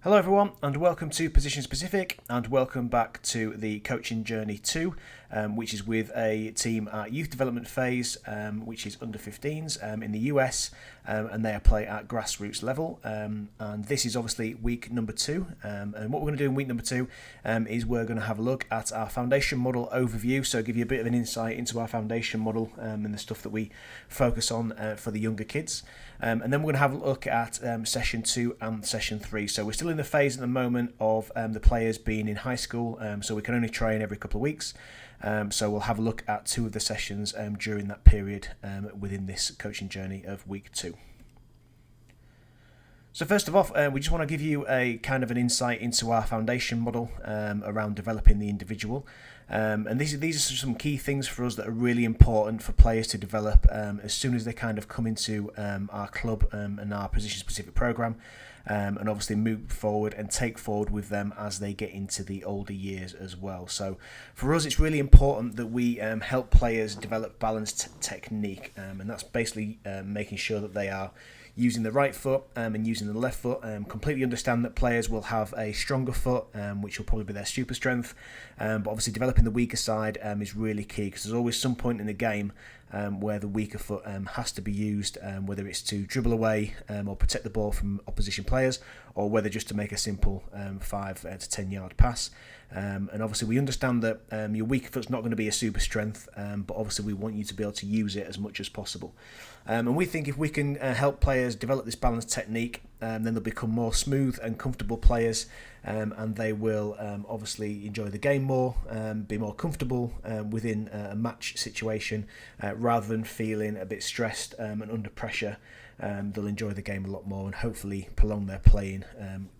Hello everyone and welcome to Position Specific and welcome back to the Coaching Journey 2, which is with a team at youth development phase, which is under 15s in the US, and they play at grassroots level, and this is obviously week number 2, and what we're going to do in week number 2 is we're going to have a look at our foundation model overview, so give you a bit of an insight into our foundation model and the stuff that we focus on for the younger kids. And then we're going to have a look at session 2 and session 3. So we're still in the phase at the moment of the players being in high school, so we can only train every couple of weeks. So we'll have a look at 2 of the sessions during that period within this coaching journey of week 2. So first of all, we just want to give you a kind of an insight into our foundation model around developing the individual. And these are some key things for us that are really important for players to develop as soon as they kind of come into our club and our position-specific program, and obviously move forward and take forward with them as they get into the older years as well. So for us, it's really important that we help players develop balanced technique, and that's basically making sure that they are using the right foot and using the left foot. Completely understand that players will have a stronger foot, which will probably be their super strength, but obviously developing the weaker side is really key, because there's always some point in the game where the weaker foot has to be used, whether it's to dribble away or protect the ball from opposition players, or whether just to make a simple 5 to 10 yard pass. And obviously we understand that your weaker foot's not going to be a super strength, but obviously we want you to be able to use it as much as possible. And we think if we can help players develop this balanced technique, then they'll become more smooth and comfortable players, and they will obviously enjoy the game more, be more comfortable within a match situation, rather than feeling a bit stressed and under pressure. They'll enjoy the game a lot more and hopefully prolong their playing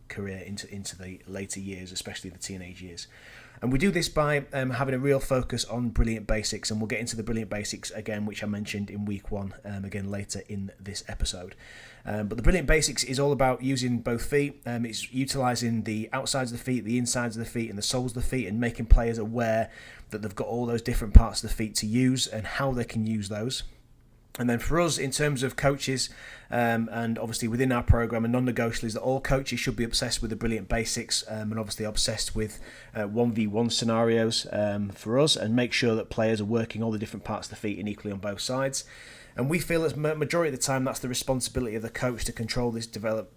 career into the later years, especially the teenage years. And we do this by having a real focus on brilliant basics, and we'll get into the brilliant basics again, which I mentioned in week 1, again later in this episode. But the brilliant basics is all about using both feet. It's utilising the outsides of the feet, the insides of the feet and the soles of the feet, and making players aware that they've got all those different parts of the feet to use and how they can use those. And then for us, in terms of coaches, and obviously within our program, a non-negotiable is that all coaches should be obsessed with the brilliant basics, and obviously obsessed with 1v1 scenarios for us, and make sure that players are working all the different parts of the feet and equally on both sides. And we feel as majority of the time that's the responsibility of the coach to control this, develop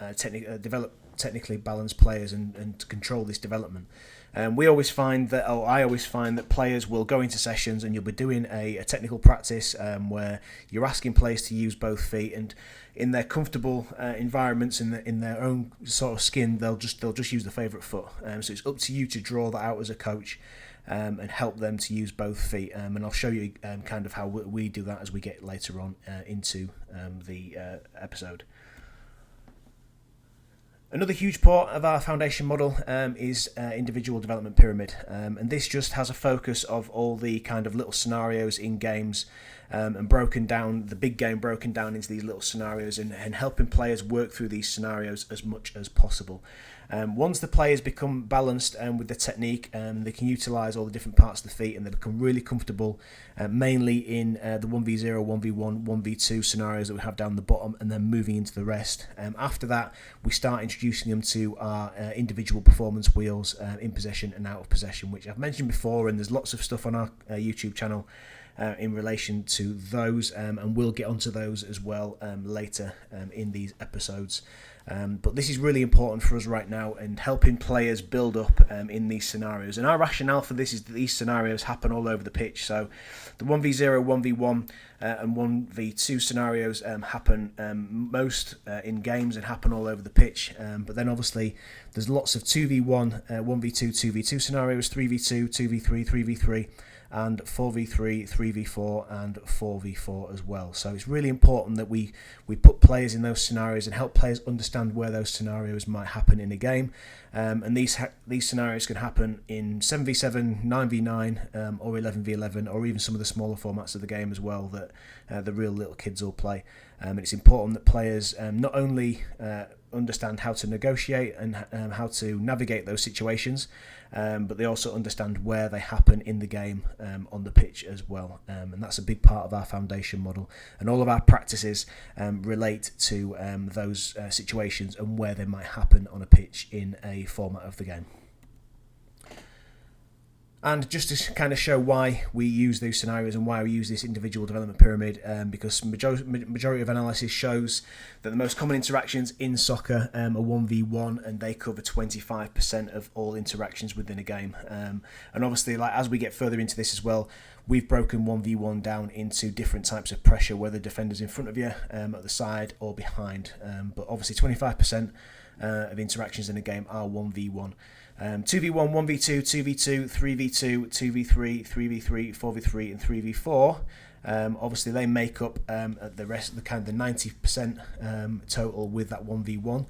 technically balanced players and to control this development. I always find that players will go into sessions and you'll be doing a technical practice where you're asking players to use both feet, and in their comfortable environments, in their own sort of skin, they'll just use the favourite foot. So it's up to you to draw that out as a coach and help them to use both feet. And I'll show you kind of how we do that as we get later on into the episode. Another huge part of our foundation model is individual development pyramid, and this just has a focus of all the kind of little scenarios in games, and broken down, the big game broken down into these little scenarios, and helping players work through these scenarios as much as possible. Once the players become balanced with the technique, they can utilise all the different parts of the feet, and they become really comfortable, mainly in the 1v0, 1v1, 1v2 scenarios that we have down the bottom, and then moving into the rest. After that, we start introducing them to our individual performance wheels in possession and out of possession, which I've mentioned before, and there's lots of stuff on our YouTube channel in relation to those, and we'll get onto those as well later in these episodes. But this is really important for us right now, and helping players build up in these scenarios. And our rationale for this is that these scenarios happen all over the pitch. So the 1v0, 1v1 and 1v2 scenarios happen most in games and happen all over the pitch. But then obviously there's lots of 2v1, 1v2, 2v2 scenarios, 3v2, 2v3, 3v3, and 4v3, 3v4 and 4v4 as well. So it's really important that we put players in those scenarios and help players understand where those scenarios might happen in a game. And these scenarios can happen in 7v7, 9v9 or 11v11, or even some of the smaller formats of the game as well that the real little kids will play. And it's important that players not only understand how to negotiate and how to navigate those situations, but they also understand where they happen in the game on the pitch as well. And that's a big part of our foundation model. And all of our practices relate to those situations and where they might happen on a pitch in a format of the game. And just to kind of show why we use those scenarios and why we use this individual development pyramid, because majority of analysis shows that the most common interactions in soccer are 1v1, and they cover 25% of all interactions within a game. And obviously, like as we get further into this as well, we've broken 1v1 down into different types of pressure, whether defenders in front of you, at the side or behind. But obviously 25% of interactions in a game are 1v1. 2v1, 1v2, 2v2, 3v2, 2v3, 3v3, 4v3 and 3v4. Obviously they make up the rest of the kind of the 90% total with that 1v1.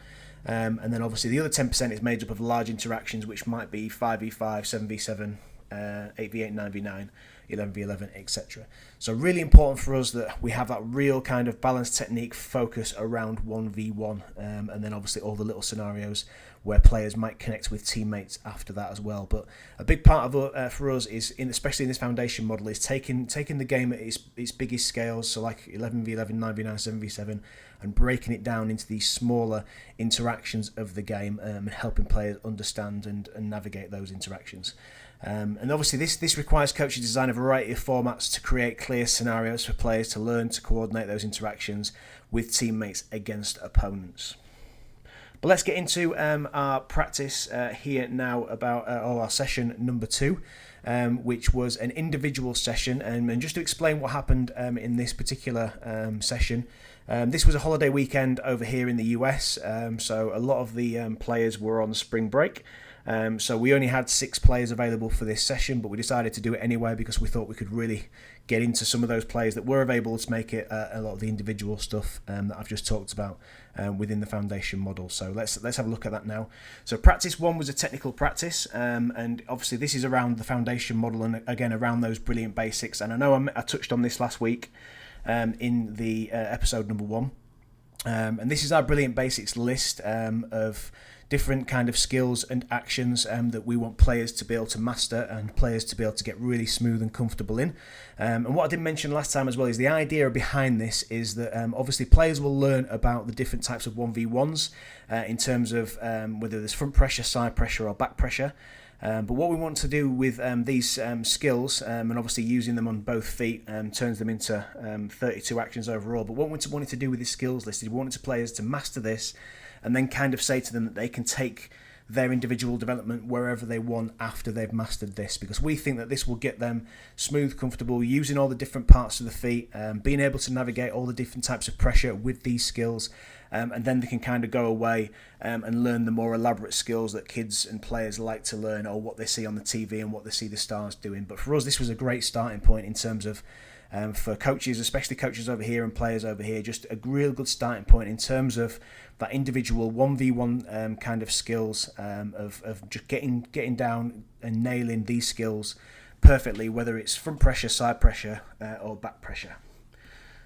And then obviously the other 10% is made up of large interactions, which might be 5v5, 7v7, 8v8, 9v9, 11v11, etc. So really important for us that we have that real kind of balanced technique focus around 1v1, and then obviously all the little scenarios where players might connect with teammates after that as well. But a big part of for us is, especially in this foundation model, is taking the game at its biggest scales, so like 11v11, 9v9, 7v7, and breaking it down into these smaller interactions of the game, and helping players understand and navigate those interactions. And obviously this requires coaches to design a variety of formats to create clear scenarios for players to learn to coordinate those interactions with teammates against opponents. But let's get into our practice here now about our session number 2, which was an individual session. And just to explain what happened in this particular session, this was a holiday weekend over here in the US, so a lot of the players were on spring break. So we only had 6 players available for this session, but we decided to do it anyway because we thought we could really get into some of those players that were available to make it a lot of the individual stuff that I've just talked about within the foundation model. So let's have a look at that now. So practice 1 was a technical practice, and obviously this is around the foundation model and again around those brilliant basics. And I know I touched on this last week in the episode number 1, and this is our brilliant basics list of different kind of skills and actions that we want players to be able to master and players to be able to get really smooth and comfortable in. And what I didn't mention last time as well is the idea behind this is that obviously players will learn about the different types of 1v1s in terms of whether there's front pressure, side pressure or back pressure. But what we want to do with these skills, and obviously using them on both feet, turns them into 32 actions overall. But what we wanted to do with this skills list is we wanted players to master this and then kind of say to them that they can take their individual development wherever they want after they've mastered this, because we think that this will get them smooth, comfortable, using all the different parts of the feet, being able to navigate all the different types of pressure with these skills, and then they can kind of go away and learn the more elaborate skills that kids and players like to learn, or what they see on the TV and what they see the stars doing. But for us, this was a great starting point in terms of for coaches, especially coaches over here and players over here, just a real good starting point in terms of that individual 1v1 kind of skills of just getting down and nailing these skills perfectly, whether it's front pressure, side pressure or back pressure.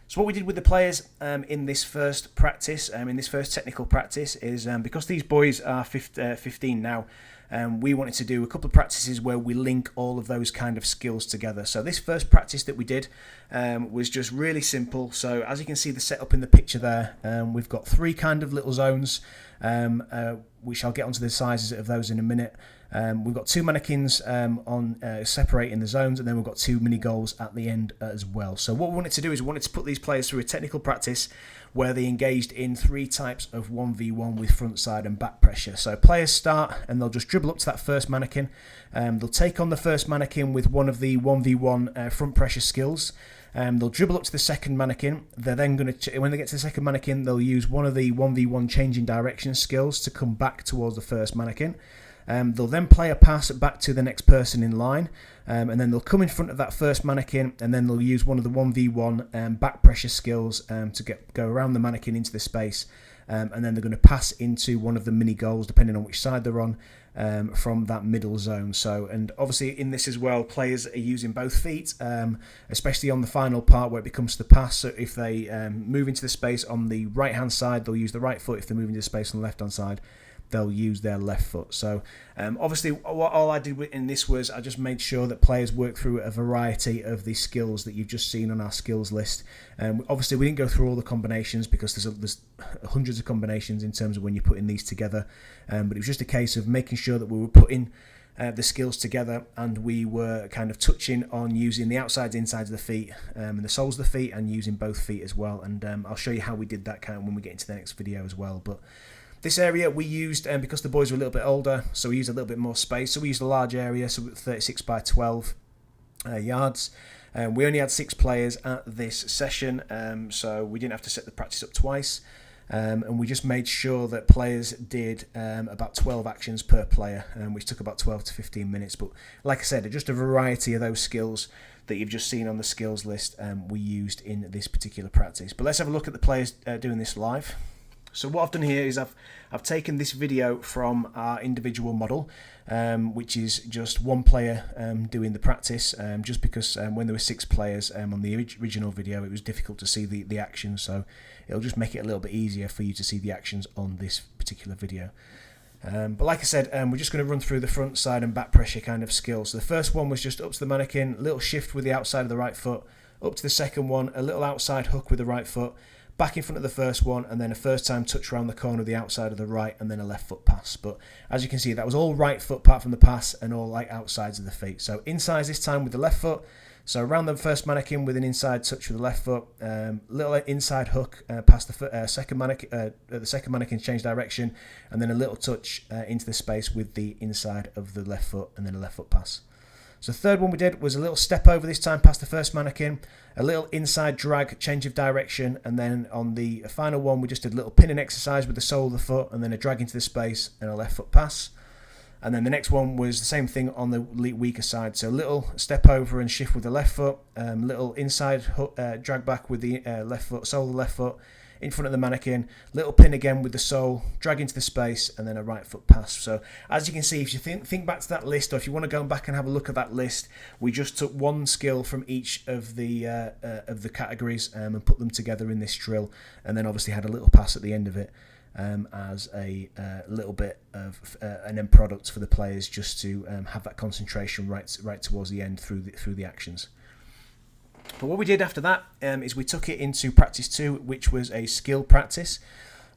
So what we did with the players in this first practice, in this first technical practice, is because these boys are 15 now, we wanted to do a couple of practices where we link all of those kind of skills together. So this first practice that we did was just really simple. So as you can see the setup in the picture there, we've got 3 kind of little zones, which I'll get onto the sizes of those in a minute. We've got 2 mannequins on separating the zones, and then we've got 2 mini goals at the end as well. So what we wanted to do is we wanted to put these players through a technical practice where they engaged in 3 types of 1v1 with front, side and back pressure. So players start and they'll just dribble up to that first mannequin. They'll take on the first mannequin with one of the 1v1 front pressure skills. They'll dribble up to the second mannequin. They're then going to, when they get to the second mannequin, they'll use one of the 1v1 changing direction skills to come back towards the first mannequin. They'll then play a pass back to the next person in line, and then they'll come in front of that first mannequin, and then they'll use one of the 1v1 back pressure skills to go around the mannequin into the space, and then they're going to pass into one of the mini goals, depending on which side they're on, from that middle zone. So, and obviously in this as well, players are using both feet, especially on the final part where it becomes the pass. So if they move into the space on the right hand side, they'll use the right foot. If they move into the space on the left hand side, they'll use their left foot. So obviously all I did in this was I just made sure that players work through a variety of the skills that you've just seen on our skills list. Obviously we didn't go through all the combinations because there's hundreds of combinations in terms of when you're putting these together, but it was just a case of making sure that we were putting the skills together, and we were kind of touching on using the outsides, insides of the feet, and the soles of the feet, and using both feet as well. And I'll show you how we did that kind of when we get into the next video as well. But this area we used, because the boys were a little bit older, so we used a little bit more space. So we used a large area, so 36 by 12 yards. We only had 6 players at this session, so we didn't have to set the practice up twice. And we just made sure that players did about 12 actions per player, which took about 12 to 15 minutes. But like I said, just a variety of those skills that you've just seen on the skills list we used in this particular practice. But let's have a look at the players doing this live. So what I've done here is I've taken this video from our individual model, which is just one player doing the practice, just because when there were 6 players on the original video, it was difficult to see the actions, so it'll just make it a little bit easier for you to see the actions on this particular video. But like I said, we're just going to run through the front, side and back pressure kind of skills. So the first one was just up to the mannequin, a little shift with the outside of the right foot. Up to the second one, a little outside hook with the right foot. Back in front of the first one, and then a first time touch around the corner of the outside of the right, and then a left foot pass. But as you can see, that was all right foot apart from the pass, and all like outsides of the feet. So inside this time with the left foot. So around the first mannequin with an inside touch with the left foot, little inside hook past the second mannequin, change direction, and then a little touch into the space with the inside of the left foot, and then a left foot pass. So the third one we did was a little step over this time past the first mannequin, a little inside drag, change of direction, and then on the final one we just did a little pinning exercise with the sole of the foot, and then a drag into the space and a left foot pass. And then the next one was the same thing on the weaker side, so a little step over and shift with the left foot, little inside hook, drag back with the left foot, sole of the left foot, in front of the mannequin, little pin again with the sole, drag into the space, and then a right foot pass. So as you can see, if you think back to that list, or if you want to go back and have a look at that list, we just took one skill from each of the categories and put them together in this drill, and then obviously had a little pass at the end of it as a little bit of an end product for the players, just to have that concentration right towards the end through the actions. But what we did after that is we took it into practice 2, which was a skill practice.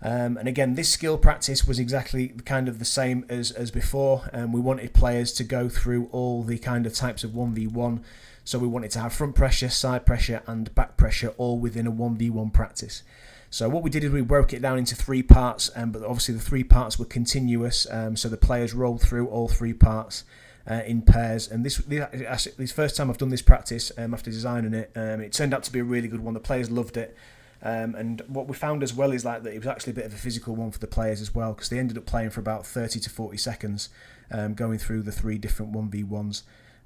And again, this skill practice was exactly kind of the same as before. We wanted players to go through all the kind of types of 1v1. So we wanted to have front pressure, side pressure and back pressure all within a 1v1 practice. So what we did is we broke it down into 3 parts, but obviously the 3 parts were continuous. So the players rolled through all 3 parts in pairs, and this first time I've done this practice after designing it, it turned out to be a really good one. The players loved it, and what we found as well is that it was actually a bit of a physical one for the players as well, because they ended up playing for about 30 to 40 seconds going through the 3 different 1v1s.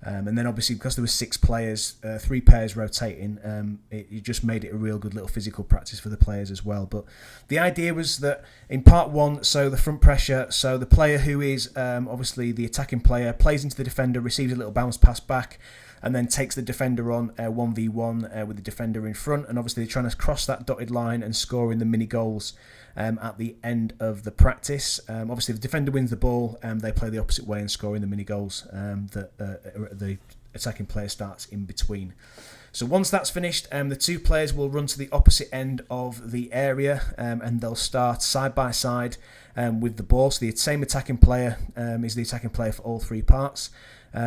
And then obviously because there were 6 players, 3 pairs rotating, it just made it a real good little physical practice for the players as well. But the idea was that in part 1, so the front pressure, so the player who is obviously the attacking player plays into the defender, receives a little bounce pass back, and then takes the defender on 1v1 with the defender in front, and obviously they're trying to cross that dotted line and scoring the mini goals at the end of the practice. Obviously if the defender wins the ball, they play the opposite way and scoring the mini goals that the attacking player starts in between. So once that's finished, the 2 players will run to the opposite end of the area, and they'll start side by side with the ball. So the same attacking player is the attacking player for all 3 parts.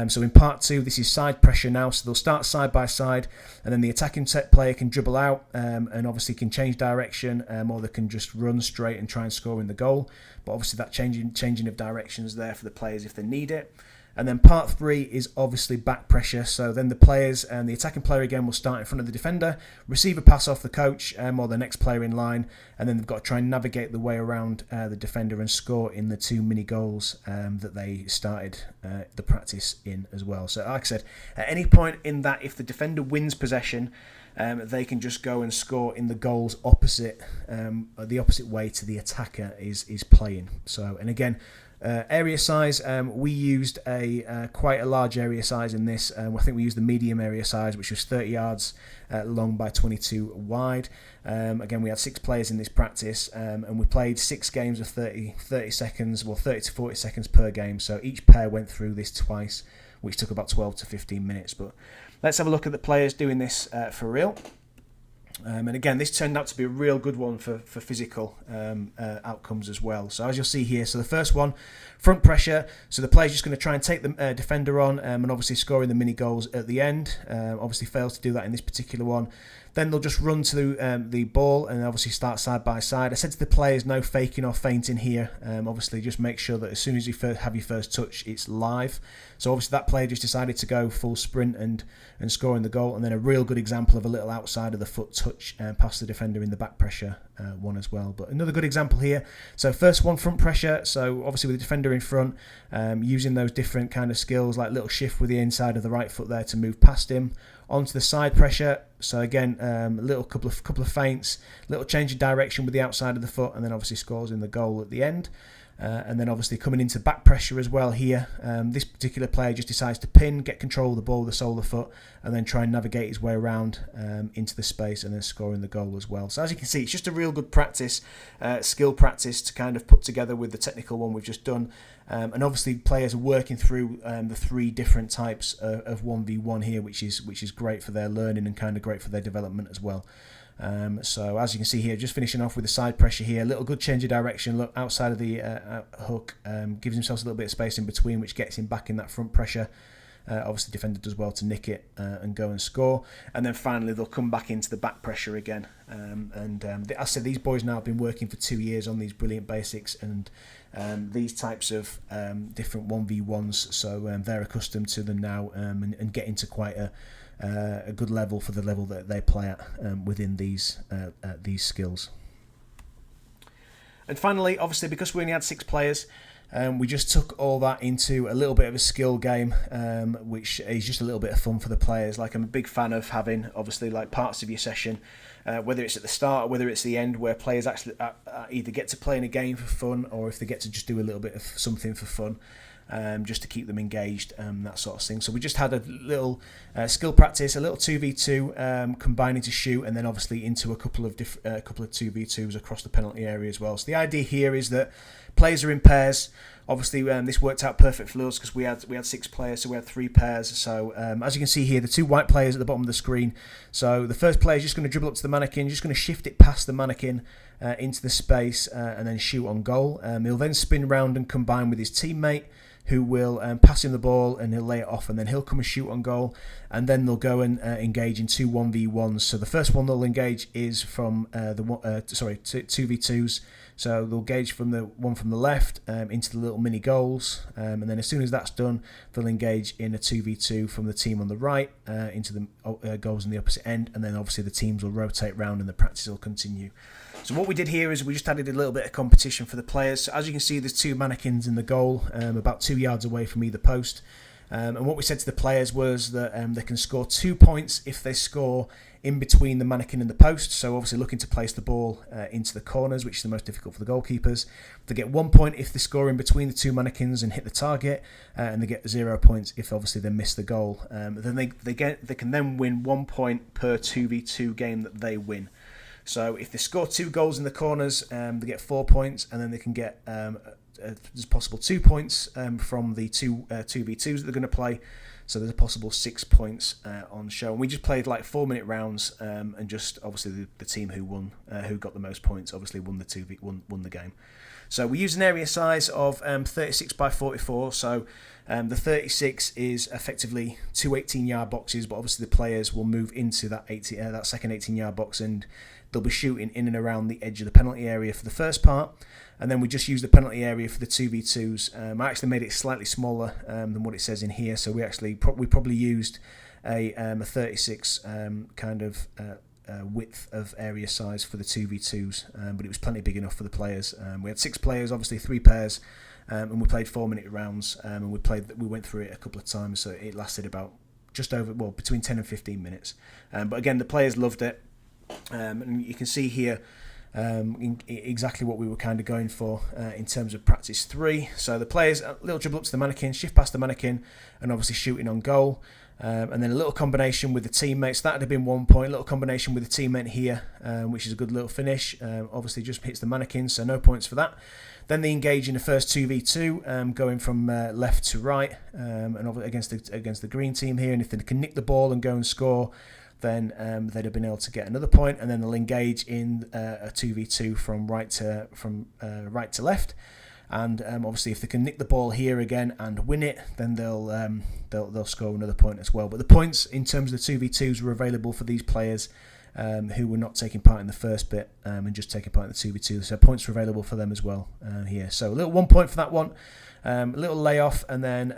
So in part 2, this is side pressure now, so they'll start side by side, and then the attacking player can dribble out and obviously can change direction, or they can just run straight and try and score in the goal. But obviously that changing of directions there for the players if they need it. And then part 3 is obviously back pressure. So then the players and the attacking player again will start in front of the defender, receive a pass off the coach or the next player in line, and then they've got to try and navigate the way around the defender and score in the 2 mini goals that they started the practice in as well. So like I said, at any point in that, if the defender wins possession, they can just go and score in the goals opposite, the opposite way to the attacker is playing. So, and again, area size, we used a quite a large area size in this. I think we used the medium area size, which was 30 yards long by 22 wide. Again, we had 6 players in this practice, and we played 6 games of 30 seconds, well 30 to 40 seconds per game. So each pair went through this twice, which took about 12 to 15 minutes. But let's have a look at the players doing this for real. And again, this turned out to be a real good one for physical outcomes as well. So as you'll see here, so the first one, front pressure. So the player's just going to try and take the defender on, and obviously scoring the mini goals at the end. Obviously fails to do that in this particular one. Then they'll just run to the ball and obviously start side by side. I said to the players, no faking or feinting here. Obviously, just make sure that as soon as you have your first touch, it's live. So obviously that player just decided to go full sprint and scoring the goal. And then a real good example of a little outside of the foot touch past the defender in the back pressure one as well. But another good example here. So first one, front pressure. So obviously with the defender in front, using those different kind of skills like little shift with the inside of the right foot there to move past him. Onto the side pressure. So again, a little couple of feints, little change of direction with the outside of the foot, and then obviously scores in the goal at the end. And then obviously coming into back pressure as well here. This particular player just decides to pin, get control of the ball with the sole of the foot, and then try and navigate his way around into the space and then scoring the goal as well. So as you can see, it's just a real good practice, skill practice to kind of put together with the technical one we've just done. And obviously players are working through the 3 different types of 1v1 here, which is great for their learning and kind of great for their development as well. So as you can see here, just finishing off with the side pressure here, a little good change of direction, look outside of the hook, gives himself a little bit of space in between, which gets him back in that front pressure. Obviously defender does well to nick it and go and score, and then finally they'll come back into the back pressure again. As I said, these boys now have been working for 2 years on these brilliant basics and these types of different 1v1s, so they're accustomed to them now and getting to quite a good level for the level that they play at within these skills. And finally, obviously, because we only had 6 players, we just took all that into a little bit of a skill game, which is just a little bit of fun for the players. Like, I'm a big fan of having, obviously, like parts of your session, whether it's at the start or whether it's the end, where players actually either get to play in a game for fun, or if they get to just do a little bit of something for fun. Just to keep them engaged, that sort of thing. So we just had a little skill practice, a little 2v2, combining to shoot, and then obviously into a couple of 2v2s across the penalty area as well. So the idea here is that players are in pairs. Obviously, this worked out perfect for us because we had 6 players, so we had 3 pairs. So as you can see here, the 2 white players at the bottom of the screen. So the first player is just going to dribble up to the mannequin, just going to shift it past the mannequin into the space, and then shoot on goal. He'll then spin round and combine with his teammate, who will pass him the ball and he'll lay it off, and then he'll come and shoot on goal, and then they'll go and engage in 2 1v1s. So the first one they'll engage is from 2v2s. So they'll engage from the one from the left into the little mini goals, and then as soon as that's done, they'll engage in a 2v2 from the team on the right into the goals in the opposite end, and then obviously the teams will rotate round and the practice will continue. So what we did here is we just added a little bit of competition for the players. So as you can see, there's 2 mannequins in the goal, about 2 yards away from either post. And what we said to the players was that they can score 2 points if they score in between the mannequin and the post. So obviously looking to place the ball into the corners, which is the most difficult for the goalkeepers. They get 1 point if they score in between the 2 mannequins and hit the target, and they get 0 points if obviously they miss the goal. Then they can then win 1 point per 2v2 game that they win. So if they score 2 goals in the corners, they get 4 points, and then they can get there's possible 2 points from the 2v2s that they're going to play. So there's a possible 6 points on show. And we just played like 4-minute rounds, and just obviously the team who won, who got the most points, obviously won the game. So we use an area size of 36 by 44. So the 36 is effectively 2 18-yard boxes, but obviously the players will move into that second 18-yard box, and they'll be shooting in and around the edge of the penalty area for the first part, and then we just use the penalty area for the 2v2s. I actually made it slightly smaller than what it says in here, so we probably used a 36 kind of width of area size for the 2v2s, but it was plenty big enough for the players. We had 6 players, obviously 3 pairs, and we played 4-minute rounds, and we went through it a couple of times, so it lasted about just over, well, between 10 and 15 minutes. But again, the players loved it. And you can see here exactly what we were kind of going for in terms of practice 3. So the players, a little dribble up to the mannequin, shift past the mannequin, and obviously shooting on goal. And then a little combination with the teammates. That would have been 1 point. A little combination with the teammate here, which is a good little finish. Obviously just hits the mannequin, so no points for that. Then they engage in the first 2v2, going from left to right, and against the green team here. And if they can nick the ball and go and score, then they'd have been able to get another point. And then they'll engage in a 2v2 from right to left. And obviously, if they can nick the ball here again and win it, then they'll score another point as well. But the points in terms of the 2v2s were available for these players who were not taking part in the first bit and just taking part in the 2v2. So points were available for them as well here. So a little 1 point for that one. A little layoff, and then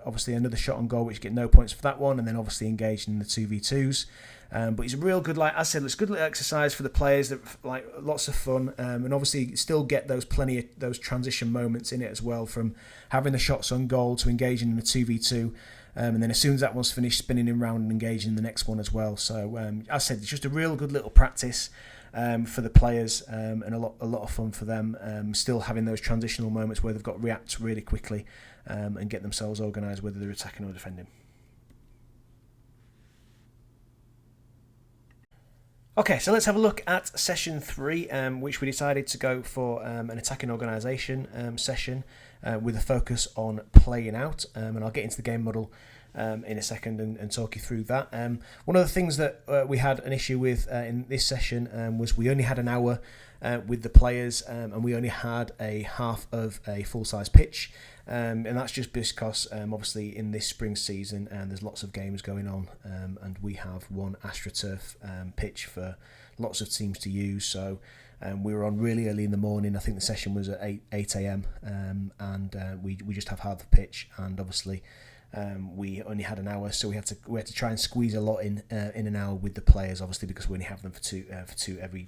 obviously another shot on goal, which you get no points for that one, and then obviously engaged in the 2v2s. But it's a real good, like I said, it's a good little exercise for the players, that like lots of fun, and obviously still get those transition moments in it as well, from having the shots on goal to engaging in the 2v2, and then as soon as that one's finished, spinning him round and engaging in the next one as well. So as I said, it's just a real good little practice for the players, and a lot of fun for them, still having those transitional moments where they've got to react really quickly and get themselves organised, whether they're attacking or defending. Okay, so let's have a look at session 3, which we decided to go for an attacking organisation session with a focus on playing out, and I'll get into the game model in a second and talk you through that. One of the things that we had an issue with in this session was we only had an hour with the players, and we only had a half of a full-size pitch, and that's just because obviously in this spring season there's lots of games going on, and we have one AstroTurf pitch for lots of teams to use. So we were on really early in the morning. I think the session was at 8 a.m. And we just have half the pitch, and obviously we only had an hour, so we had to try and squeeze a lot in an hour with the players, obviously because we only have them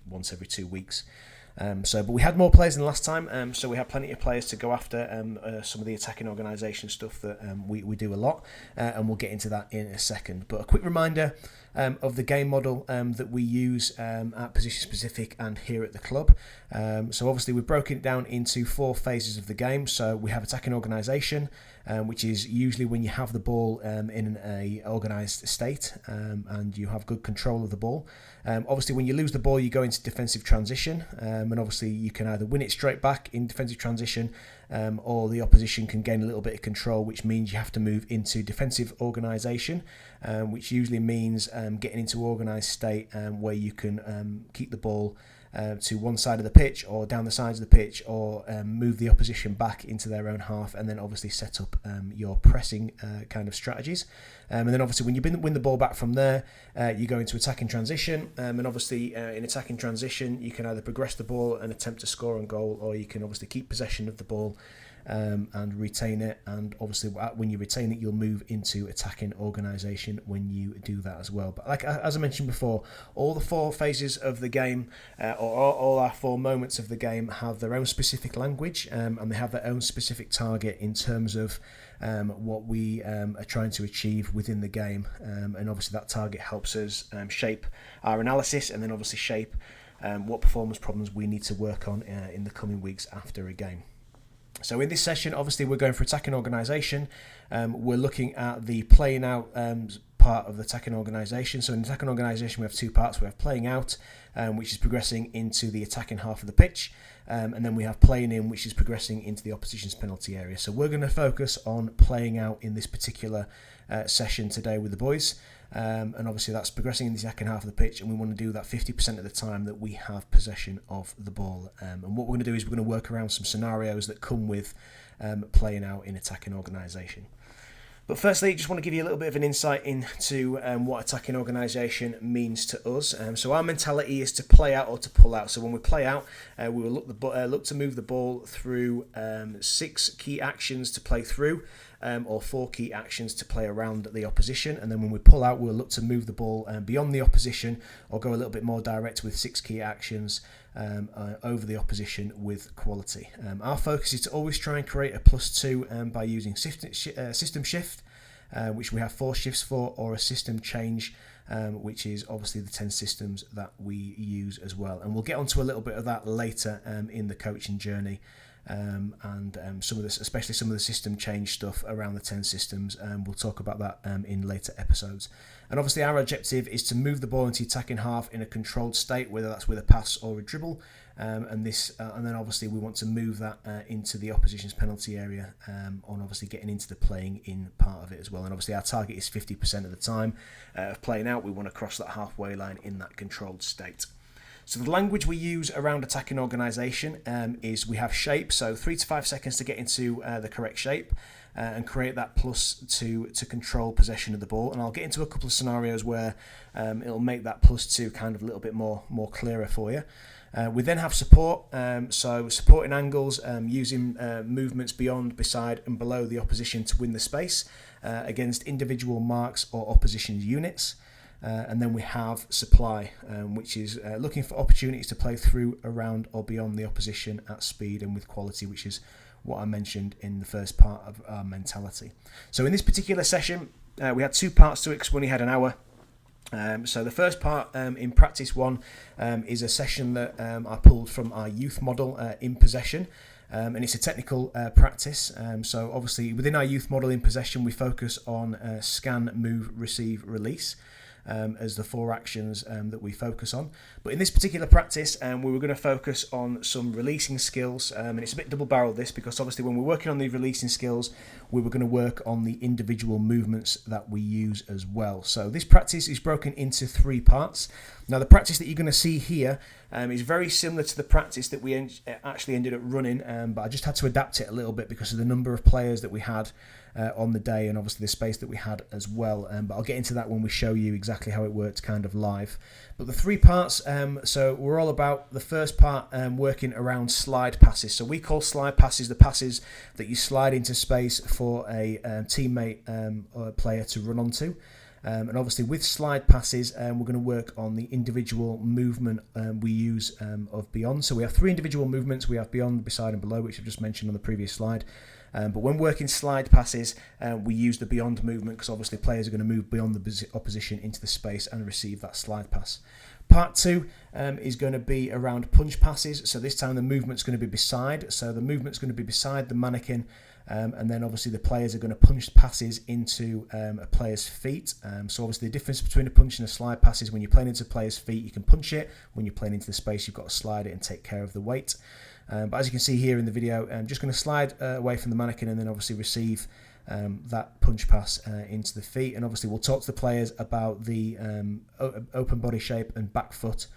once every 2 weeks. But we had more players than last time, so we had plenty of players to go after some of the attacking organisation stuff that we do a lot, and we'll get into that in a second. But a quick reminder of the game model that we use at Position Specific and here at the club. So obviously we've broken it down into 4 phases of the game. So we have attacking organisation, which is usually when you have the ball in an organised state and you have good control of the ball. Obviously when you lose the ball, you go into defensive transition, and obviously you can either win it straight back in defensive transition, or the opposition can gain a little bit of control, which means you have to move into defensive organisation, which usually means getting into organised state where you can keep the ball to one side of the pitch or down the sides of the pitch, or move the opposition back into their own half, and then obviously set up your pressing kind of strategies. And then obviously when you win the ball back from there, you go into attacking transition, and obviously in attacking transition you can either progress the ball and attempt to score on goal, or you can obviously keep possession of the ball and retain it, and obviously when you retain it you'll move into attacking organisation when you do that as well. But like as I mentioned before, all the 4 phases of the game, or all our 4 moments of the game, have their own specific language, and they have their own specific target in terms of what we are trying to achieve within the game, and obviously that target helps us shape our analysis, and then obviously shape what performance problems we need to work on in the coming weeks after a game. So in this session, obviously, we're going for attacking organisation. We're looking at the playing out part of the attacking organisation. So in attacking organisation, we have 2 parts. We have playing out, which is progressing into the attacking half of the pitch. And then we have playing in, which is progressing into the opposition's penalty area. So we're going to focus on playing out in this particular session today with the boys. And obviously that's progressing in the second half of the pitch, and we want to do that 50% of the time that we have possession of the ball. And what we're going to do is we're going to work around some scenarios that come with playing out in attacking organisation. But firstly, just want to give you a little bit of an insight into what attacking organisation means to us. So our mentality is to play out or to pull out. So when we play out, we will look to move the ball through 6 key actions to play through, or 4 key actions to play around the opposition. And then when we pull out, we'll look to move the ball beyond the opposition, or go a little bit more direct with 6 key actions over the opposition with quality. Our focus is to always try and create a +2 by using system shift, which we have 4 shifts for, or a system change, which is obviously the 10 systems that we use as well. And we'll get onto a little bit of that later in the coaching journey. Some of this, especially some of the system change stuff around the 10 systems, we'll talk about that in later episodes. And obviously our objective is to move the ball into the attacking half in a controlled state, whether that's with a pass or a dribble, and then obviously we want to move that into the opposition's penalty area, on obviously getting into the playing in part of it as well. And obviously our target is 50% of the time of playing out. We want to cross that halfway line in that controlled state. So the language we use around attacking organisation is we have shape, so 3 to 5 seconds to get into the correct shape and create that plus to control possession of the ball. And I'll get into a couple of scenarios where it'll make that +2 kind of a little bit more clearer for you. We then have support, so supporting angles, using movements beyond, beside and below the opposition to win the space against individual marks or opposition units. And then we have supply, which is looking for opportunities to play through, around or beyond the opposition at speed and with quality, which is what I mentioned in the first part of our mentality. So in this particular session, we had 2 parts to it because we only had an hour. So the first part in practice 1 is a session that I pulled from our youth model, in possession. And it's a technical practice. So obviously within our youth model in possession, we focus on scan, move, receive, release. As the 4 actions that we focus on. But in this particular practice, we were going to focus on some releasing skills, and it's a bit double-barreled this, because obviously when we're working on the releasing skills, we were going to work on the individual movements that we use as well. So this practice is broken into 3 parts. Now the practice that you're going to see here is very similar to the practice that we actually ended up running, but I just had to adapt it a little bit because of the number of players that we had on the day, and obviously the space that we had as well. But I'll get into that when we show you exactly how it works kind of live. But the 3 parts, so we're all about the first part working around slide passes. So we call slide passes the passes that you slide into space for a teammate or a player to run onto. And obviously with slide passes, we're going to work on the individual movement we use of beyond. So we have 3 individual movements. We have beyond, beside and below, which I've just mentioned on the previous slide. But when working slide passes, we use the beyond movement because obviously players are going to move beyond the opposition into the space and receive that slide pass. Part 2 is going to be around punch passes. So this time the movement's going to be beside. So the movement's going to be beside the mannequin. And then obviously the players are going to punch passes into a player's feet. So obviously the difference between a punch and a slide pass is when you're playing into a player's feet, you can punch it. When you're playing into the space, you've got to slide it and take care of the weight. But as you can see here in the video, I'm just going to slide away from the mannequin and then obviously receive that punch pass into the feet. And obviously we'll talk to the players about the open body shape and back foot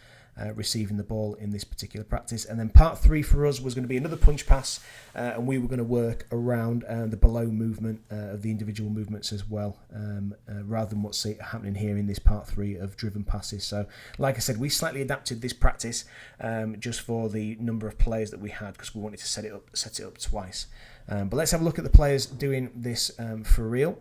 receiving the ball in this particular practice. And then part 3 for us was going to be another punch pass, and we were going to work around the below movement of the individual movements as well, rather than what's happening here in this part 3 of driven passes. So like I said, we slightly adapted this practice just for the number of players that we had, because we wanted to set it up twice. But let's have a look at the players doing this for real.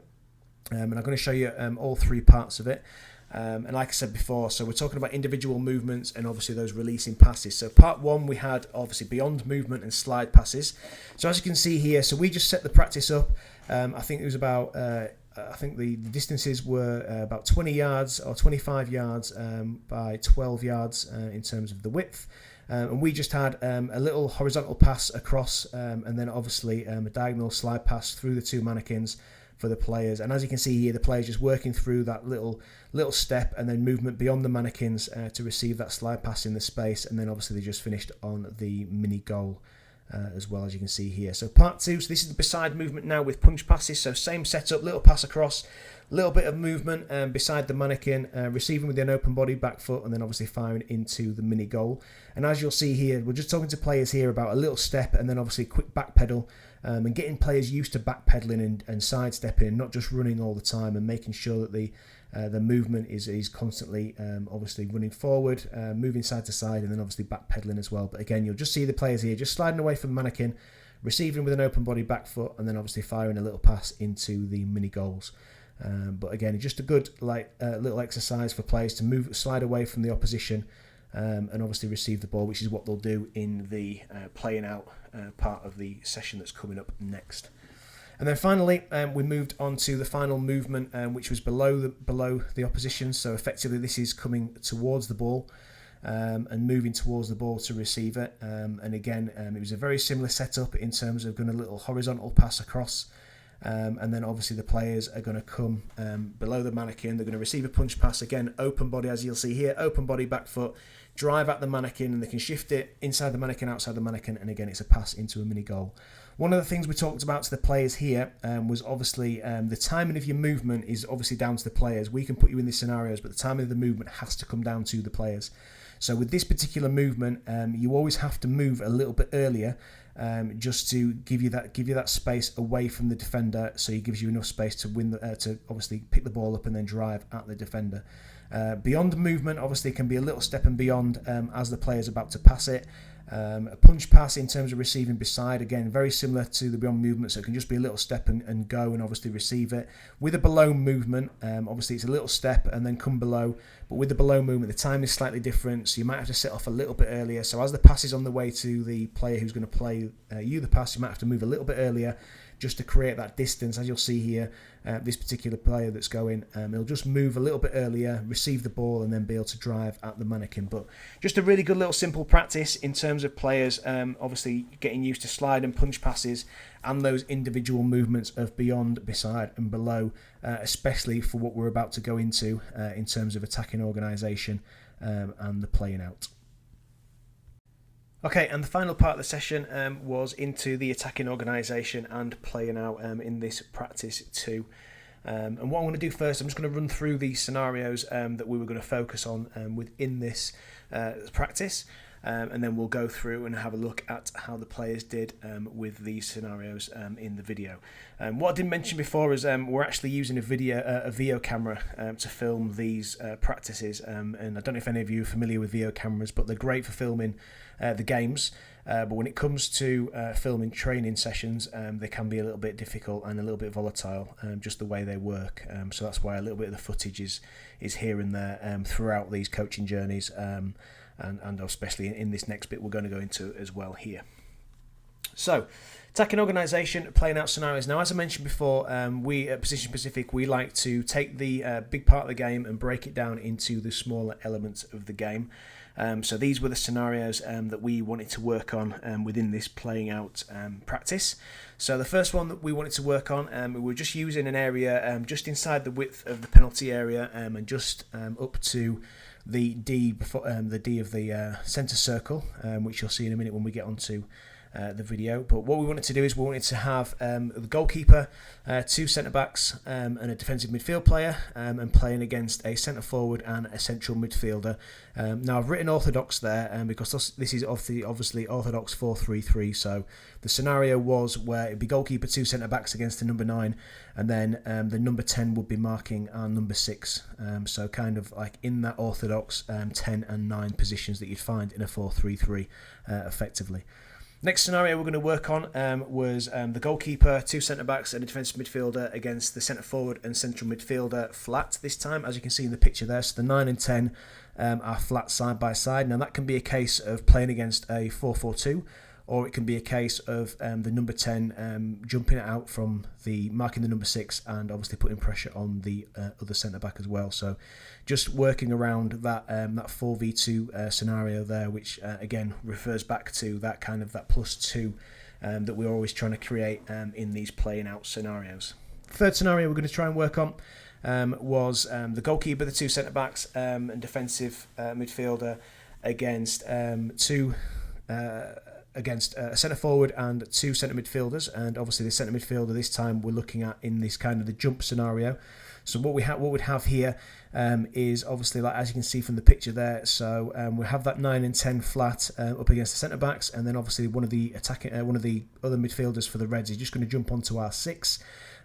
And I'm going to show you all 3 parts of it. And like I said before, so we're talking about individual movements and obviously those releasing passes. So part 1, we had obviously beyond movement and slide passes. So as you can see here, so we just set the practice up. I think it was about, I think the distances were about 20 yards or 25 yards by 12 yards in terms of the width. And we just had a little horizontal pass across, and then obviously a diagonal slide pass through the 2 mannequins for the players. And as you can see here, the players just working through that little step and then movement beyond the mannequins to receive that slide pass in the space. And then obviously they just finished on the mini goal as well, as you can see here. So part 2, so this is the beside movement now with punch passes. So same setup, little pass across, little bit of movement beside the mannequin, receiving with an open body back foot, and then obviously firing into the mini goal. And as you'll see here, we're just talking to players here about a little step and then obviously a quick back pedal, and getting players used to back pedaling and sidestepping, and not just running all the time, and making sure that the movement is constantly obviously running forward, moving side to side, and then obviously back pedaling as well. But again, you'll just see the players here just sliding away from the mannequin, receiving with an open body back foot, and then obviously firing a little pass into the mini goals. But again, just a good little exercise for players to slide away from the opposition, and obviously receive the ball, which is what they'll do in the playing out part of the session that's coming up next. And then finally, we moved on to the final movement, which was below the opposition. So effectively, this is coming towards the ball and moving towards the ball to receive it. And again, it was a very similar setup in terms of going a little horizontal pass across. And then obviously the players are going to come below the mannequin. They're going to receive a punch pass. Again, open body, as you'll see here, open body, back foot, drive at the mannequin, and they can shift it inside the mannequin, outside the mannequin, and again, it's a pass into a mini goal. One of the things we talked about to the players here was obviously the timing of your movement is obviously down to the players. We can put you in these scenarios, but the timing of the movement has to come down to the players. So with this particular movement, you always have to move a little bit earlier, just to give you that space away from the defender, so it gives you enough space to win to obviously pick the ball up and then drive at the defender. Beyond movement, obviously, can be a little step and beyond as the player's about to pass it. A punch pass in terms of receiving beside, again, very similar to the beyond movement, so it can just be a little step and go and obviously receive it. With a below movement, obviously it's a little step and then come below, but with the below movement, the time is slightly different, so you might have to set off a little bit earlier. So as the pass is on the way to the player who's going to play you the pass, you might have to move a little bit earlier just to create that distance. As you'll see here, this particular player that's going, he'll just move a little bit earlier, receive the ball, and then be able to drive at the mannequin. But just a really good little simple practice in terms of players obviously getting used to slide and punch passes and those individual movements of beyond, beside and below, especially for what we're about to go into in terms of attacking organisation and the playing out. Okay, and the final part of the session was into the attacking organisation and playing out in this practice too. And what I'm going to do first, I'm just going to run through the scenarios that we were going to focus on within this practice. And then we'll go through and have a look at how the players did with these scenarios in the video. What I didn't mention before is we're actually using a VO camera to film these practices. And I don't know if any of you are familiar with VO cameras, but they're great for filming the games. But when it comes to filming training sessions, they can be a little bit difficult and a little bit volatile, just the way they work. So that's why a little bit of the footage is here and there throughout these coaching journeys. And especially in this next bit we're going to go into as well here. So, attacking organisation, playing out scenarios. Now, as I mentioned before, we at Position Pacific, we like to take the big part of the game and break it down into the smaller elements of the game. So these were the scenarios that we wanted to work on within this playing out practice. So the first one that we wanted to work on, we were just using an area just inside the width of the penalty area and just up to the D of the centre circle, which you'll see in a minute when we get onto the video. But what we wanted to do is we wanted to have the goalkeeper, two centre-backs and a defensive midfield player, and playing against a centre-forward and a central midfielder. Now I've written orthodox there because this is obviously orthodox 4-3-3, so the scenario was where it'd be goalkeeper, two centre-backs against the number 9, and then the number 10 would be marking our number 6, so kind of like in that orthodox 10 and 9 positions that you'd find in a 4-3-3 effectively. Next scenario we're going to work on was the goalkeeper, two centre-backs and a defensive midfielder against the centre-forward and central midfielder flat this time, as you can see in the picture there. So the 9 and 10 are flat side by side. Now that can be a case of playing against a 4-4-2, or it can be a case of the number 10 jumping out from marking the number 6 and obviously putting pressure on the other centre-back as well. So just working around that 4v2 scenario there, which again refers back to that kind of that +2 that we're always trying to create in these playing out scenarios. Third scenario we're going to try and work on was the goalkeeper, the two centre-backs and defensive midfielder against against a centre forward and two centre midfielders, and obviously the centre midfielder this time we're looking at in this kind of the jump scenario. So what we'd have here is obviously, like as you can see from the picture there, so we have that 9 and 10 flat up against the centre backs, and then obviously one of the other midfielders for the Reds is just going to jump onto our 6.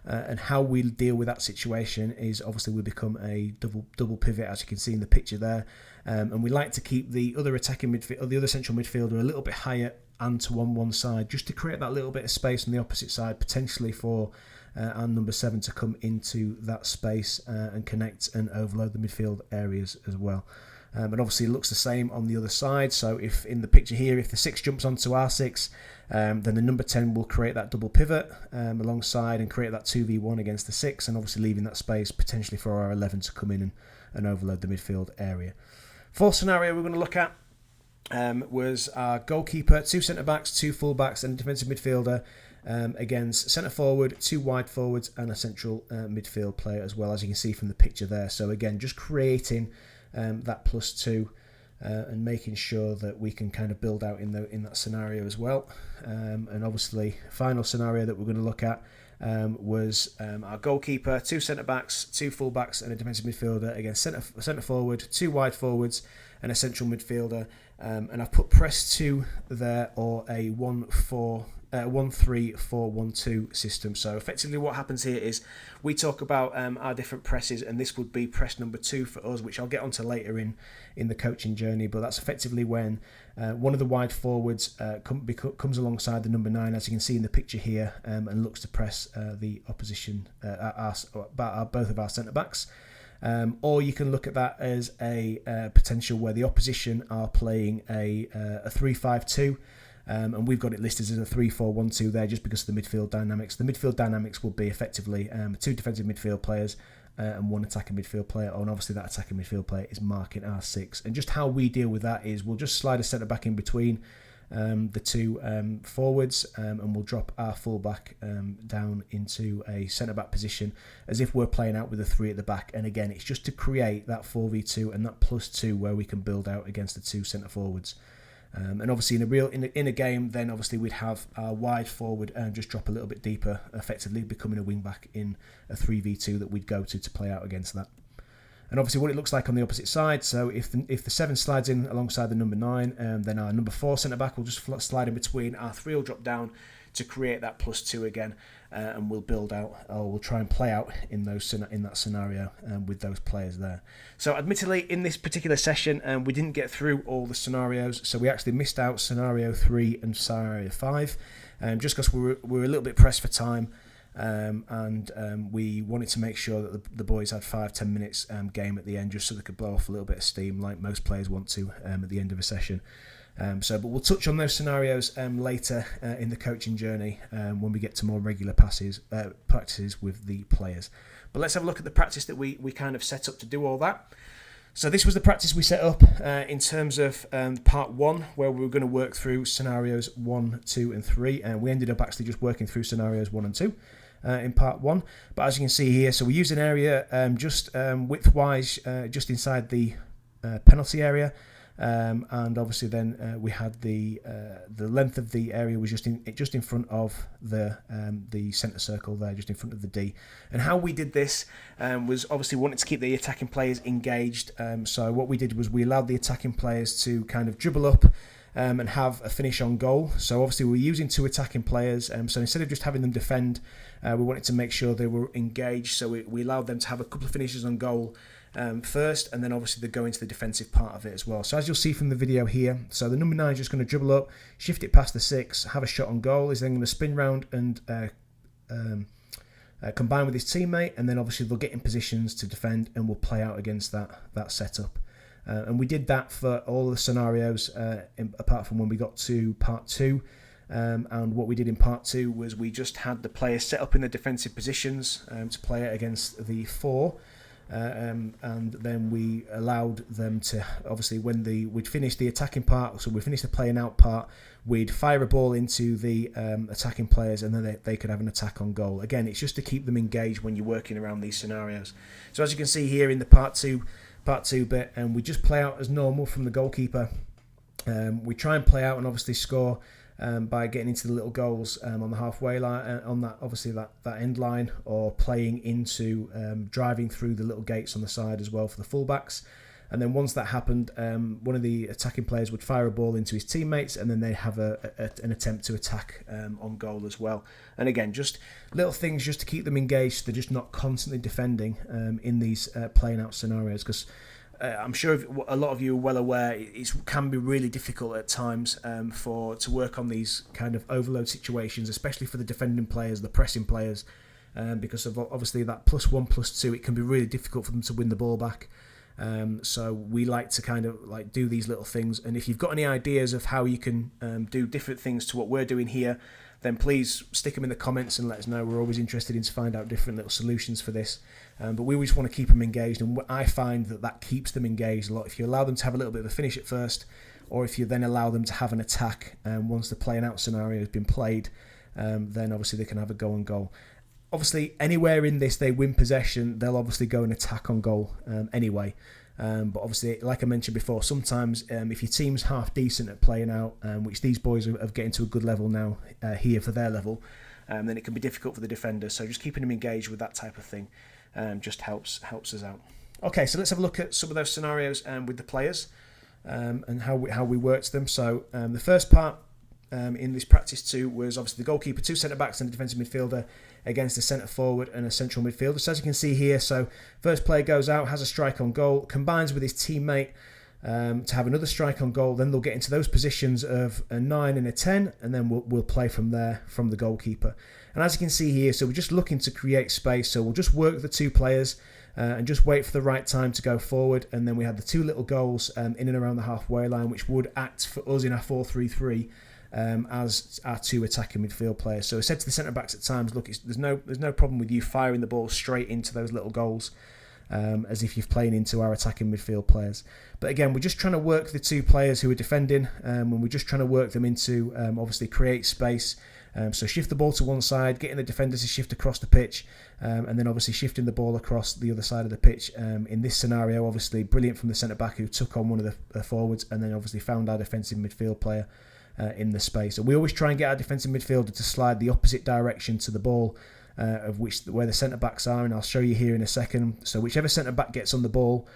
And how we deal with that situation is obviously we become a double pivot, as you can see in the picture there, and we like to keep the other attacking midfield, the other central midfielder, a little bit higher and to one side, just to create that little bit of space on the opposite side, potentially for our number 7 to come into that space and connect and overload the midfield areas as well. And obviously it looks the same on the other side. So if in the picture here, if the 6 jumps onto R6, then the number 10 will create that double pivot alongside and create that 2v1 against the 6, and obviously leaving that space potentially for our 11 to come in and overload the midfield area. Fourth scenario we're going to look at was our goalkeeper, 2 centre-backs, 2 full-backs and a defensive midfielder against centre-forward, 2 wide forwards and a central midfield player as well, as you can see from the picture there. So again, just creating that +2 and making sure that we can kind of build out in that scenario as well. And obviously, final scenario that we're going to look at was our goalkeeper, 2 centre-backs, 2 full-backs and a defensive midfielder against centre-forward, 2 wide forwards and a central midfielder. And I've put press 2 there, or a 1-3-4-1-2 system. So effectively what happens here is we talk about our different presses, and this would be press number 2 for us, which I'll get onto later in the coaching journey. But that's effectively when one of the wide forwards comes alongside the number 9, as you can see in the picture here, and looks to press the opposition, both of our centre-backs. Or you can look at that as a potential where the opposition are playing a 3-5-2, and we've got it listed as a 3-4-1-2 there just because of the midfield dynamics. The midfield dynamics will be effectively 2 defensive midfield players and 1 attacking midfield player, and obviously that attacking midfield player is marking R6. And just how we deal with that is we'll just slide a centre back in between the 2 forwards, and we'll drop our fullback down into a centre-back position as if we're playing out with a 3 at the back. And again, it's just to create that 4v2 and that +2 where we can build out against the 2 centre-forwards. And obviously in a game, then obviously we'd have our wide forward and just drop a little bit deeper, effectively becoming a wing-back in a 3v2 that we'd go to play out against that. And obviously what it looks like on the opposite side, so if the 7 slides in alongside the number 9, then our number 4 centre-back will just slide in between, our 3 will drop down to create that +2 again, and we'll build out, or we'll try and play out in that scenario with those players there. So admittedly, in this particular session, we didn't get through all the scenarios, so we actually missed out scenario 3 and scenario 5, just because we were a little bit pressed for time. And we wanted to make sure that the boys had 5-10 minutes game at the end, just so they could blow off a little bit of steam like most players want to at the end of a session. But we'll touch on those scenarios later in the coaching journey when we get to more regular practices with the players. But let's have a look at the practice that we kind of set up to do all that. So this was the practice we set up in terms of part 1, where we were going to work through scenarios 1, 2 and 3, and we ended up actually just working through scenarios 1 and 2 in part 1. But as you can see here, so we used an area just width-wise just inside the penalty area, and obviously then we had the length of the area was just in front of the centre circle there, just in front of the D. And how we did this was obviously wanted to keep the attacking players engaged. So what we did was we allowed the attacking players to kind of dribble up and have a finish on goal. So obviously we're using 2 attacking players, so instead of just having them defend, we wanted to make sure they were engaged, so we allowed them to have a couple of finishes on goal first, and then obviously they go into the defensive part of it as well. So as you'll see from the video here, so the number 9 is just going to dribble up, shift it past the 6, have a shot on goal, is then going to spin round and combine with his teammate, and then obviously they'll get in positions to defend and we'll play out against that setup. And we did that for all the scenarios apart from when we got to part 2. And what we did in part 2 was we just had the players set up in the defensive positions to play it against the 4. And then we allowed them to, obviously when we'd finish the attacking part, so we finished the playing out part, we'd fire a ball into the attacking players, and then they could have an attack on goal. Again, it's just to keep them engaged when you're working around these scenarios. So as you can see here in the part 2 bit, and we just play out as normal from the goalkeeper. We try and play out and obviously score by getting into the little goals on the halfway line, on that obviously that end line, or playing into driving through the little gates on the side as well for the fullbacks. And then once that happened, one of the attacking players would fire a ball into his teammates, and then they'd have an attempt to attack on goal as well. And again, just little things just to keep them engaged, so they're just not constantly defending in these playing out scenarios, because I'm sure a lot of you are well aware it can be really difficult at times to work on these kind of overload situations, especially for the defending players, the pressing players, because of obviously that +1, +2, it can be really difficult for them to win the ball back. So we like to kind of like do these little things. And if you've got any ideas of how you can do different things to what we're doing here, then please stick them in the comments and let us know. We're always interested in to find out different little solutions for this. But we always want to keep them engaged, and I find that keeps them engaged a lot. If you allow them to have a little bit of a finish at first, or if you then allow them to have an attack once the playing out scenario has been played, then obviously they can have a go on goal. Obviously, anywhere in this they win possession, they'll obviously go and attack on goal anyway. But obviously, like I mentioned before, sometimes if your team's half decent at playing out, which these boys are getting to a good level now here for their level, then it can be difficult for the defenders. So just keeping them engaged with that type of thing just helps us out. Okay, so let's have a look at some of those scenarios with the players and how we worked them. So the first part in this practice 2 was obviously the goalkeeper, 2 centre-backs and a defensive midfielder against a centre-forward and a central midfielder. So as you can see here, so first player goes out, has a strike on goal, combines with his teammate to have another strike on goal. Then they'll get into those positions of a 9 and a 10, and then we'll play from there from the goalkeeper. And as you can see here, so we're just looking to create space. So we'll just work the 2 players and just wait for the right time to go forward. And then we had the 2 little goals in and around the halfway line, which would act for us in our 4-3-3 as our 2 attacking midfield players. So I said to the centre backs at times, look, there's no problem with you firing the ball straight into those little goals, as if you're playing into our attacking midfield players. But again, we're just trying to work the 2 players who are defending, and we're just trying to work them into obviously create space. So shift the ball to one side, getting the defenders to shift across the pitch, and then obviously shifting the ball across the other side of the pitch. In this scenario, obviously brilliant from the centre back who took on one of the forwards and then obviously found our defensive midfield player in the space. And we always try and get our defensive midfielder to slide the opposite direction to the ball, where the centre backs are, and I'll show you here in a second. So whichever centre back gets on the ball,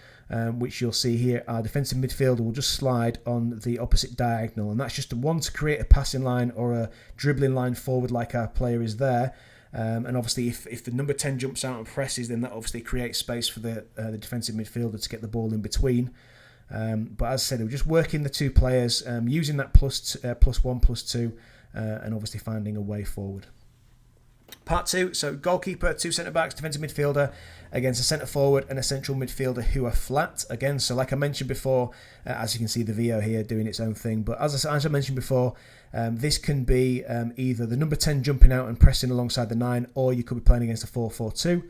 which you'll see here, our defensive midfielder will just slide on the opposite diagonal, and that's just one to create a passing line or a dribbling line forward like our player is there. And obviously if the number 10 jumps out and presses, then that obviously creates space for the defensive midfielder to get the ball in between. But as I said, we're just working the 2 players, using that plus 1, plus 2, and obviously finding a way forward. Part 2, so goalkeeper, 2 centre-backs, defensive midfielder against a centre-forward and a central midfielder who are flat. Again, so like I mentioned before, as you can see the VO here doing its own thing, but as I mentioned before, this can be either the number 10 jumping out and pressing alongside the 9, or you could be playing against a 4-4-2.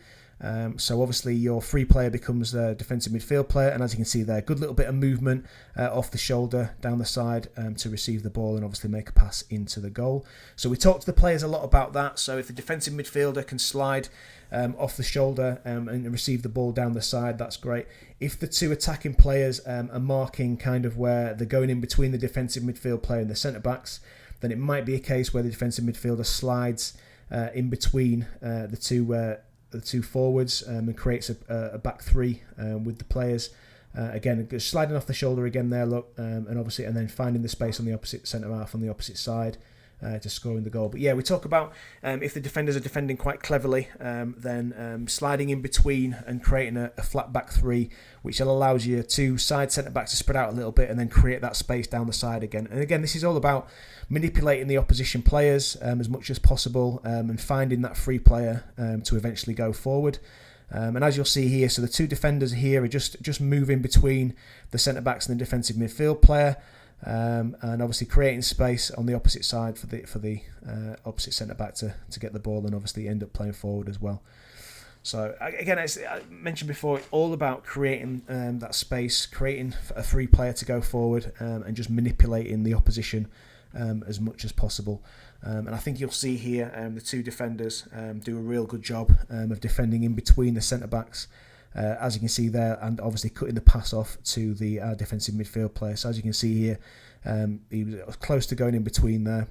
So obviously your free player becomes the defensive midfield player, and as you can see there, good little bit of movement off the shoulder down the side to receive the ball and obviously make a pass into the goal. So we talked to the players a lot about that. So if the defensive midfielder can slide off the shoulder and receive the ball down the side, that's great. If the 2 attacking players are marking kind of where they're going in between the defensive midfield player and the centre backs, then it might be a case where the defensive midfielder slides in between the two forwards and creates a back 3 with the players. Again, sliding off the shoulder again there, look, and obviously, and then finding the space on the opposite centre half on the opposite side to scoring the goal. But yeah, we talk about if the defenders are defending quite cleverly, then sliding in between and creating a flat back 3, which allows your 2 side centre backs to spread out a little bit and then create that space down the side again. And again, this is all about manipulating the opposition players as much as possible and finding that free player to eventually go forward. And as you'll see here, so the 2 defenders here are just moving between the centre backs and the defensive midfield player. And obviously creating space on the opposite side for the opposite centre back to get the ball and obviously end up playing forward as well. So again, as I mentioned before, it's all about creating that space, creating a free player to go forward, and just manipulating the opposition as much as possible. And I think you'll see here the 2 defenders do a real good job of defending in between the centre backs. As you can see there, and obviously cutting the pass off to the defensive midfield player. So as you can see here, he was close to going in between there,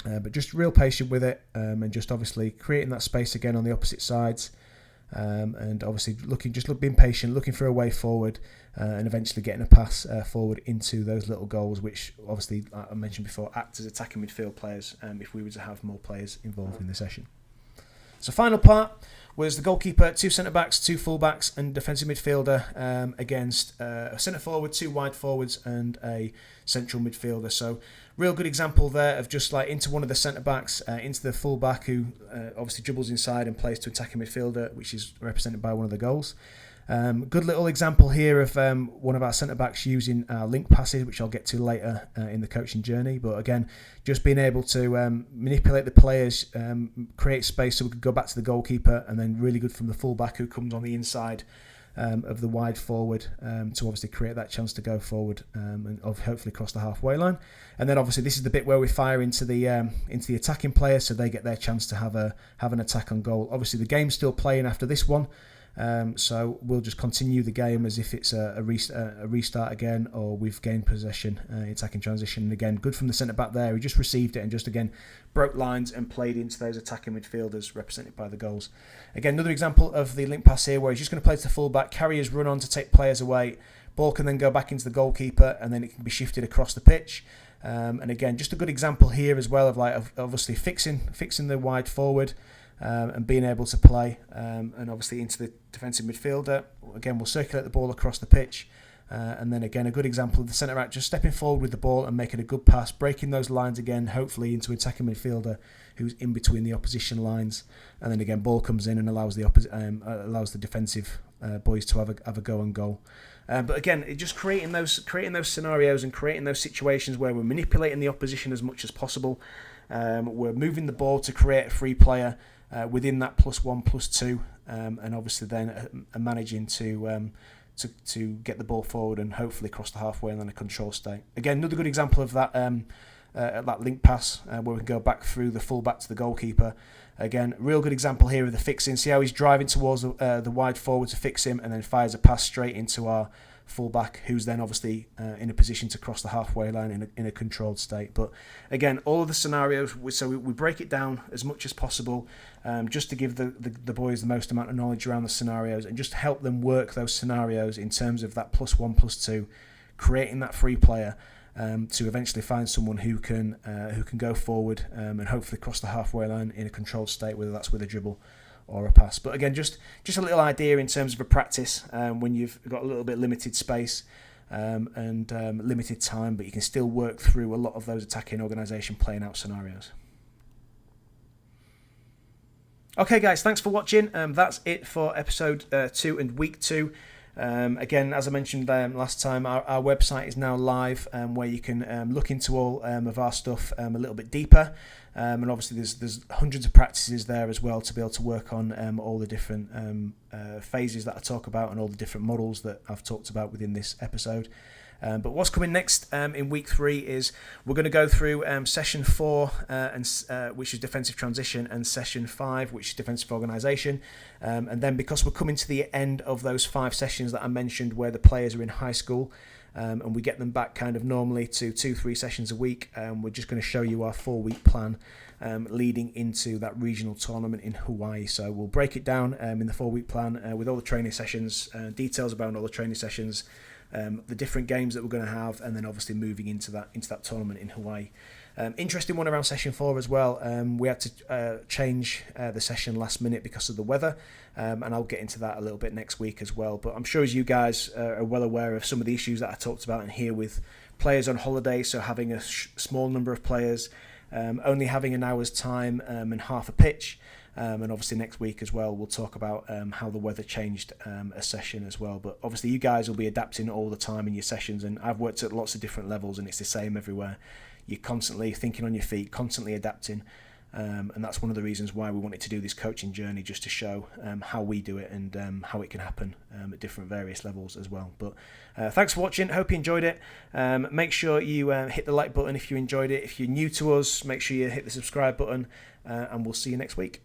but just real patient with it, and just obviously creating that space again on the opposite sides, and obviously being patient, looking for a way forward, and eventually getting a pass forward into those little goals, which obviously I mentioned before act as attacking midfield players if we were to have more players involved in the session. So final part was the goalkeeper, 2 centre-backs, 2 full-backs and defensive midfielder against a centre-forward, 2 wide forwards and a central midfielder. So real good example there of just like into one of the centre-backs, into the full-back who obviously dribbles inside and plays to attacking midfielder, which is represented by one of the goals. Good little example here of one of our centre-backs using our link passes, which I'll get to later in the coaching journey. But again, just being able to manipulate the players, create space so we could go back to the goalkeeper, and then really good from the full-back who comes on the inside of the wide forward to obviously create that chance to go forward and hopefully cross the halfway line. And then obviously this is the bit where we fire into the attacking players, so they get their chance to have an attack on goal. Obviously the game's still playing after this one. So we'll just continue the game as if it's a restart again, or we've gained possession, attacking transition. And again, good from the centre back there. He just received it and just again broke lines and played into those attacking midfielders represented by the goals. Again, another example of the link pass here where he's just going to play to the full back, carry his run on to take players away. Ball can then go back into the goalkeeper and then it can be shifted across the pitch. And again, just a good example here as well of obviously fixing the wide forward. And being able to play and obviously into the defensive midfielder. Again, we'll circulate the ball across the pitch, and then again a good example of the centre back just stepping forward with the ball and making a good pass, breaking those lines again, hopefully into attacking midfielder who's in between the opposition lines, and then again ball comes in and allows the defensive boys to have a go on goal. But again, just creating those scenarios and creating those situations where we're manipulating the opposition as much as possible. We're moving the ball to create a free player within that +1, +2, and obviously then managing to get the ball forward and hopefully cross the halfway and then a control state. Again, another good example of that link pass where we can go back through the full back to the goalkeeper. Again, real good example here of the fixing. See how he's driving towards the wide forward to fix him and then fires a pass straight into our fullback, who's then obviously in a position to cross the halfway line in a controlled state. But again, all of the scenarios, we break it down as much as possible, just to give the boys the most amount of knowledge around the scenarios and just help them work those scenarios in terms of that +1, +2, creating that free player to eventually find someone who can go forward and hopefully cross the halfway line in a controlled state, whether that's with a dribble or a pass. But again, just a little idea in terms of a practice when you've got a little bit limited space and limited time, but you can still work through a lot of those attacking organisation playing out scenarios. Okay guys, thanks for watching. That's it for episode 2 and week 2. Again, as I mentioned last time, our website is now live, where you can look into all of our stuff a little bit deeper, and obviously there's hundreds of practices there as well to be able to work on all the different phases that I talk about and all the different models that I've talked about within this episode. But what's coming next in week 3 is we're going to go through session 4, which is defensive transition, and session 5, which is defensive organisation. And then because we're coming to the end of those 5 sessions that I mentioned where the players are in high school, and we get them back kind of normally to 2-3 sessions a week, we're just going to show you our 4-week plan leading into that regional tournament in Hawaii. So we'll break it down in the 4-week plan with all the training sessions, details about all the training sessions, the different games that we're going to have, and then obviously moving into that tournament in Hawaii. Interesting one around session 4 as well. We had to change the session last minute because of the weather, and I'll get into that a little bit next week as well. But I'm sure as you guys are well aware of some of the issues that I talked about in here with players on holiday, so having a small number of players, only having an hour's time and half a pitch. And obviously next week as well we'll talk about how the weather changed a session as well. But obviously you guys will be adapting all the time in your sessions, and I've worked at lots of different levels and it's the same everywhere. You're constantly thinking on your feet, constantly adapting, and that's one of the reasons why we wanted to do this coaching journey, just to show how we do it and how it can happen at different various levels as well. But thanks for watching, hope you enjoyed it. Make sure you hit the like button if you enjoyed it. If you're new to us, make sure you hit the subscribe button, and we'll see you next week.